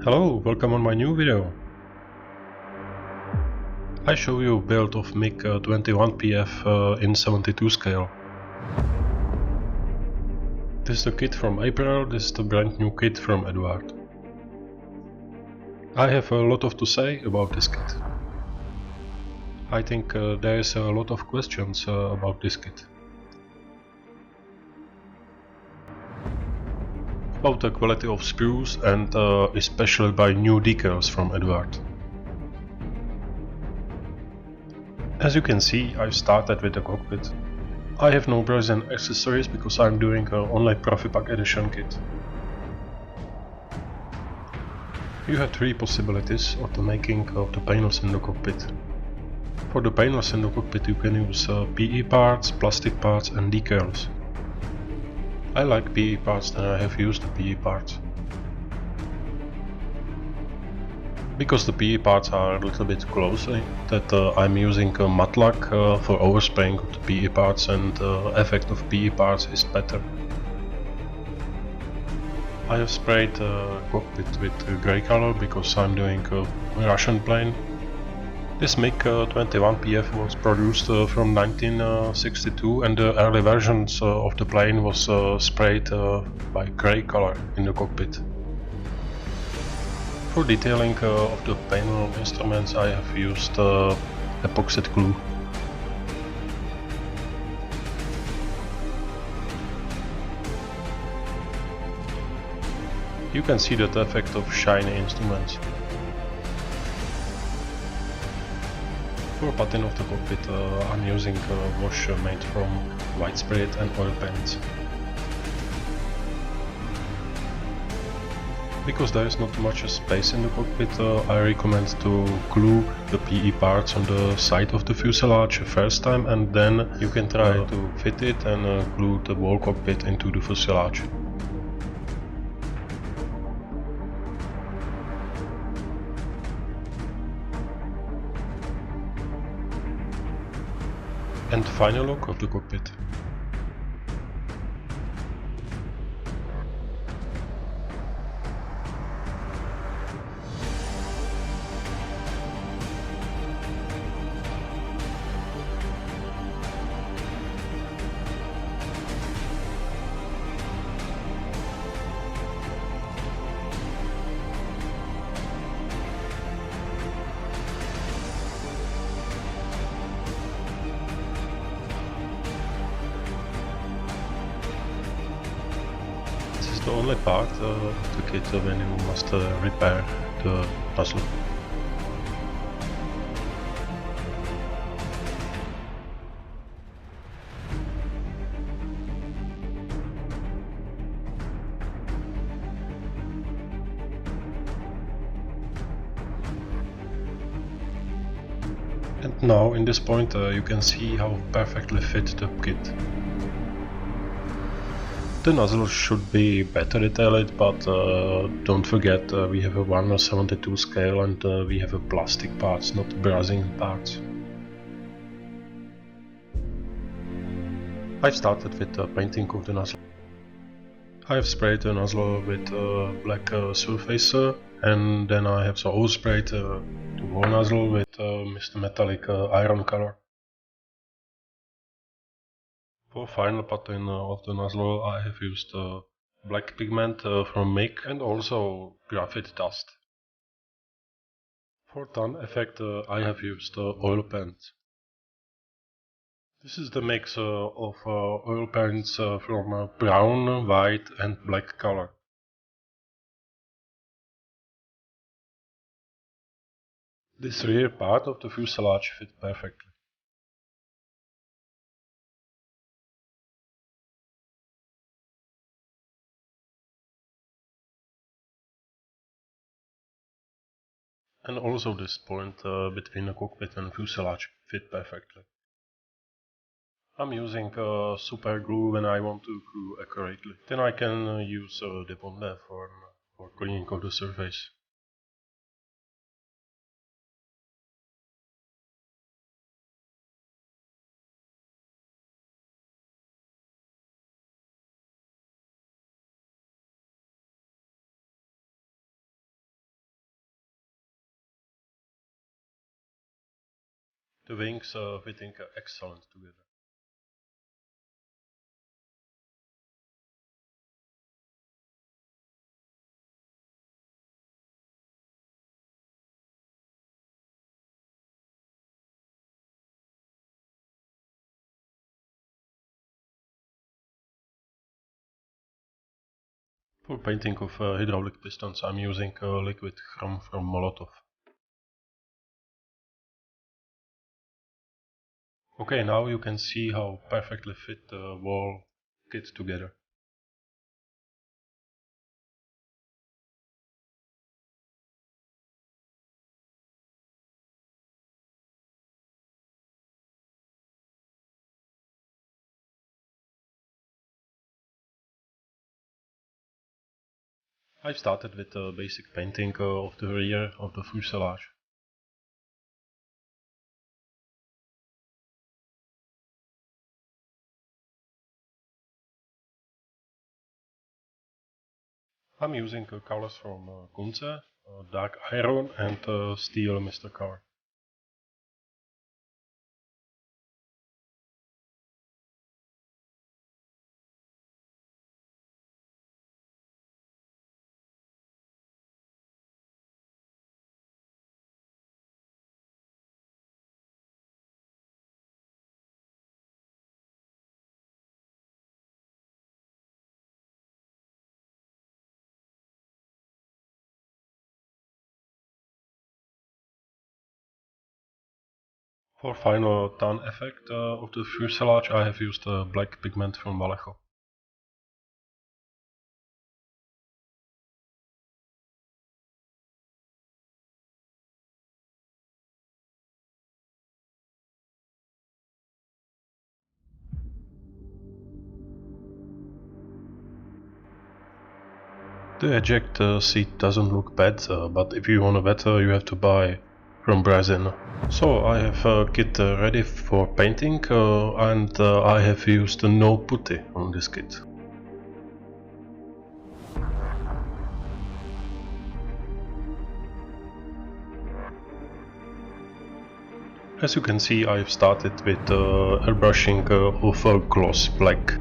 Hello, welcome on my new video. I show you a build of MIG-21PF in 72 scale. This is the kit from April, this is the brand new kit from Eduard. I have a lot to say about this kit. I think there is a lot of questions about this kit. About the quality of screws and especially by new decals from Eduard. As you can see, I've started with the cockpit. I have no brakes and accessories because I'm doing only ProfiPACK edition kit. You have three possibilities of the making of the panels in the cockpit. For the panels in the cockpit you can use PE parts, plastic parts and decals. I like PE parts and I have used the PE parts. Because the PE parts are a little bit closely, that I'm using matte lac for overspraying of the PE parts, and the effect of PE parts is better. I have sprayed the cockpit with grey color because I'm doing a Russian plane. This MIG-21PF was produced from 1962 and the early versions of the plane was sprayed by grey color in the cockpit. For detailing of the panel instruments I have used epoxy glue. You can see that effect of shiny instruments. For pattern of the cockpit I'm using a wash made from white spirit and oil paints. Because there is not much space in the cockpit, I recommend to glue the PE parts on the side of the fuselage first time, and then you can try to fit it and glue the whole cockpit into the fuselage. And final look of the cockpit. The only part of the kit when you must repair the nozzle. And now in this point you can see how perfectly fit the kit. The nozzle should be better detailed, but don't forget we have a 1/72 scale and we have a plastic parts, not brazing parts. I've started with painting of the nozzle. I have sprayed the nozzle with black surface and then I have also sprayed the whole nozzle with Mr. Metallic iron color. For final pattern of the nozzle I have used black pigment from MIG and also graphite dust. For tone effect I have used oil paint. This is the mix of oil paints from brown, white and black color. This rear part of the fuselage fit perfectly. And also this point between the cockpit and fuselage fit perfectly. I'm using super glue when I want to glue accurately. Then I can use the bond for cleaning of the surface. The wings fitting excellent together. For painting of hydraulic pistons I'm using liquid chrom from Molotov. Okay, now you can see how perfectly fit the whole kit together. I started with the basic painting of the rear of the fuselage. I'm using colors from Kunze, dark iron and steel Mr. Color. For final tan effect of the fuselage I have used black pigment from Vallejo. The eject seat doesn't look bad, but if you want a better you have to buy from Brazil. So I have a kit ready for painting and I have used no putty on this kit. As you can see, I've started with airbrushing of gloss black.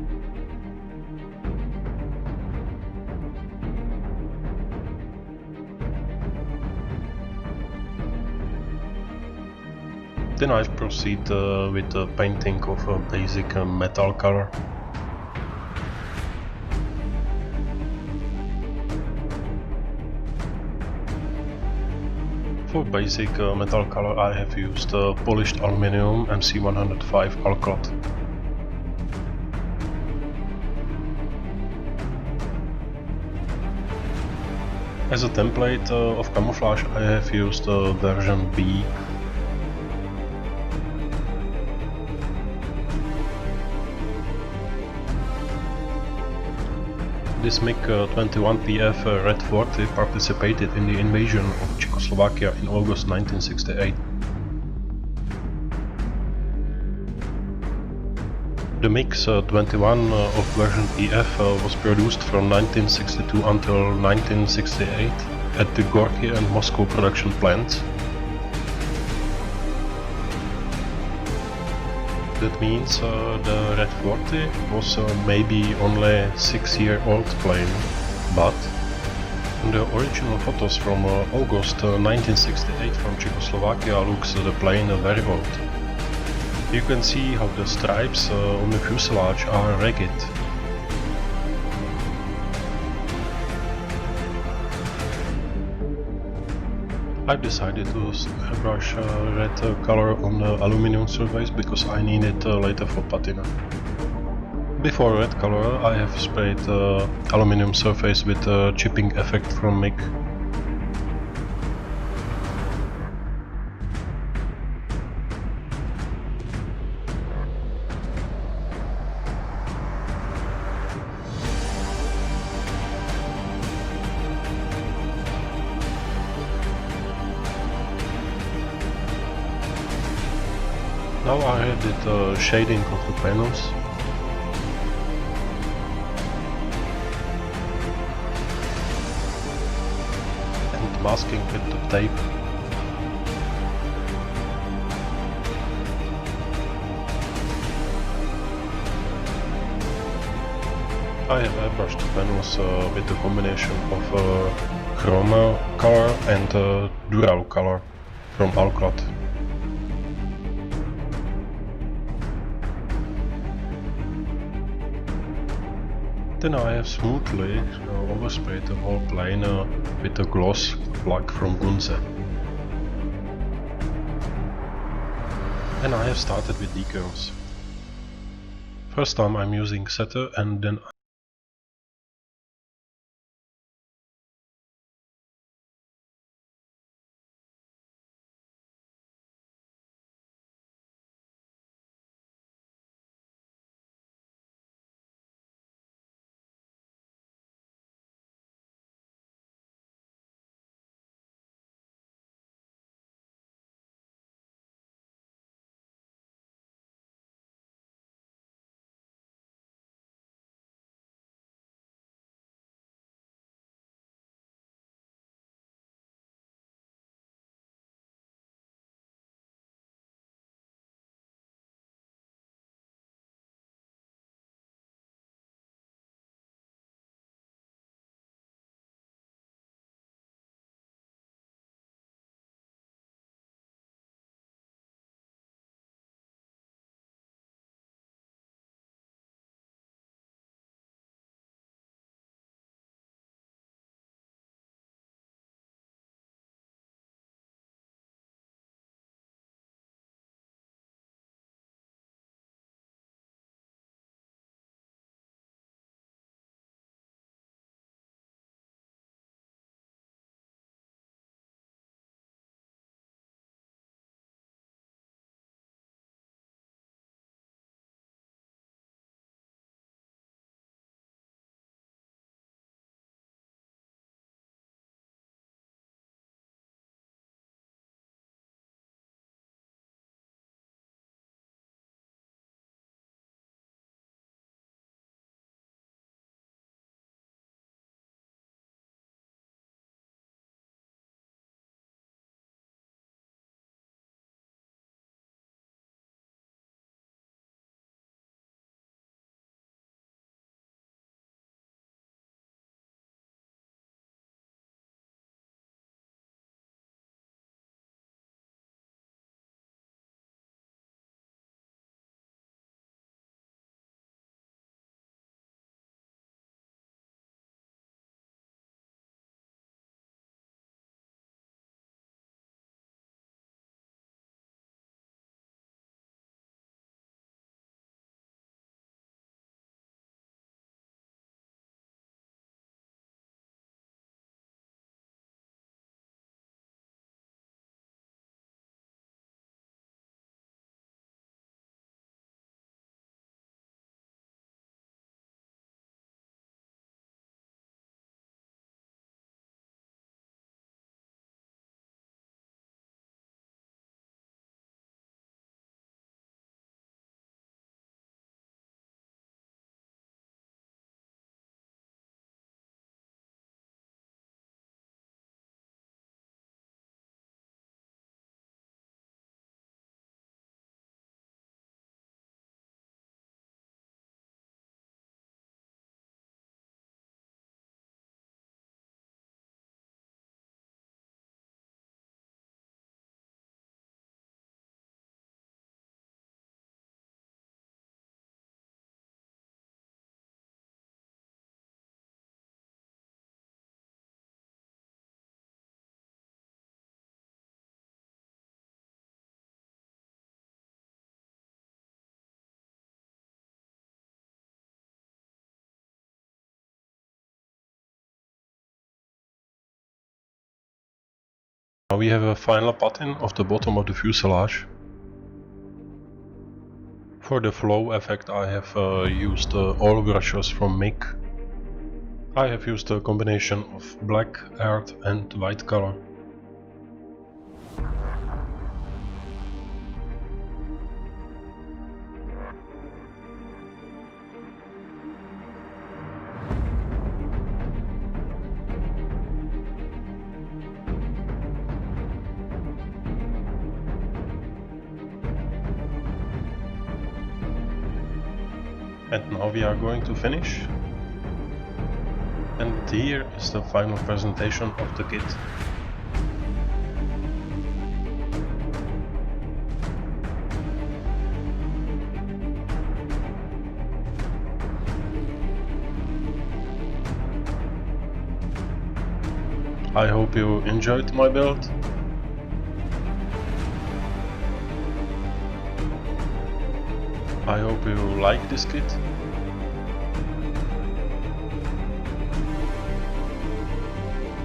Then I proceed with the painting of a basic metal color. For basic metal color I have used polished aluminium MC105 Alclad. As a template of Camouflage I have used version B. This MIG-21PF Red 40 participated in the invasion of Czechoslovakia in August 1968. The MIG-21 of version PF was produced from 1962 until 1968 at the Gorky and Moscow production plants. That means the Red 40 was maybe only 6-year-old plane, but in the original photos from August 1968 from Czechoslovakia looks the plane very old. You can see how the stripes on the fuselage are ragged. I've decided to airbrush red color on the aluminum surface because I need it later for patina. Before red color I have sprayed aluminum surface with a chipping effect from MIG. Now I added shading of the panels. And masking with the tape. I have airbrushed the panels with a combination of chrome color and dural color from Alclad. Then I have smoothly oversprayed the whole plane with a gloss plug from Gunze. And I have started with decals. First time I'm using setter, and then now we have a final pattern of the bottom of the fuselage. For the flow effect I have used oil brushes from MIG. I have used a combination of black, earth and white color. And now we are going to finish. And here is the final presentation of the kit. I hope you enjoyed my build. I hope you like this kit.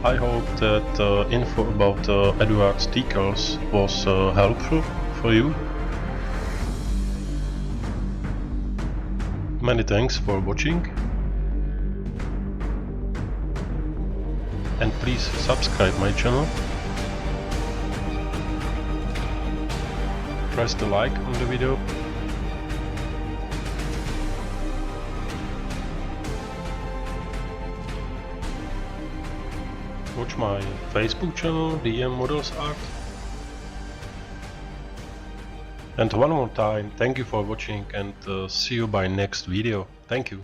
I hope that info about Eduard's decals was helpful for you. Many thanks for watching. And please subscribe my channel. Press the like on the video. Watch my Facebook channel, DMmodelsART. And one more time, thank you for watching and see you by next video. Thank you.